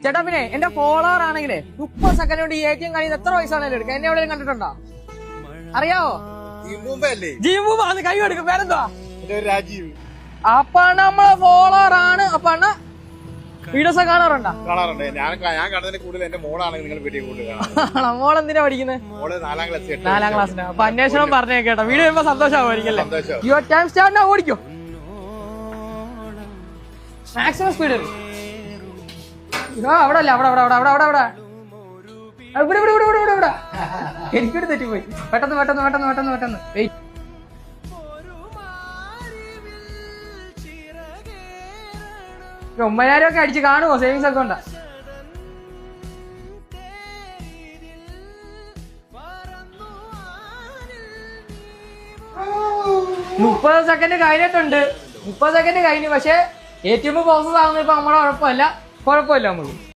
ചേട്ടാ പിന്നെ എന്റെ ഫോളോവർ ആണെങ്കിലേ 30 സെക്കൻഡ് കൊണ്ട് ഈ ATM കഴിയുന്ന എത്ര പൈസ ആണെങ്കിലും എടുക്കാം. എന്നെ എവിടെയും കണ്ടിട്ടുണ്ടോ? അറിയാവോ? ജീവൂന്ന് കൈ എടുക്കും. വേറെന്തുവാ? രാജീവ്. അപ്പൊ നമ്മളെ ഫോളോവർ ആണ്. അപ്പൊ വീഡിയോസ് കാണാറുണ്ടോ? കാണാറുണ്ട്. ഞാൻ കാണുന്നതിന് കൂടുതൽ എന്റെ മോളാണെങ്കിൽ നിങ്ങൾ വീഡിയോ കൂടുതൽ കാണാം. മോളെന്തിനാ പഠിക്കുന്നത്? മോള് 4ാം ക്ലാസ്. 4ാം ക്ലാസ്സിന്. അപ്പൊ അന്വേഷണം പറഞ്ഞേ കേട്ടോ. വീഡിയോ ചെയ്യുമ്പോ സന്തോഷമായിരിക്കല്ലേ? യുവർ ടൈം സ്റ്റാർട്ട് ഓടിക്കോ. മാക്സിമം സ്പീഡ് അവിടെ അല്ല അവിടെ അവിടെ അവിടെ അവിടെ അവിടെ ഇവിടെ ഇവിടെ ഇവിടെ ഇവിടെ ഇവിടെ എനിക്കൊരു തെറ്റിപ്പോയി. പെട്ടെന്ന് പെട്ടെന്ന് പെട്ടെന്ന് പെട്ടെന്ന് പെട്ടെന്ന് വെയിറ്റ്. ഒരു 9,000 ഒക്കെ അടിച്ച് കാണുമോ? സേവിങ്സ് ഒക്കെ ഉണ്ടാ? 30 സെക്കൻഡ് കഴിഞ്ഞിട്ടുണ്ട്. 30 സെക്കൻഡ് കഴിഞ്ഞു. പക്ഷെ ATM പ്രോസസ് ആകുന്ന ഇപ്പൊ നമ്മളെ കുഴപ്പമില്ല നമുക്ക്.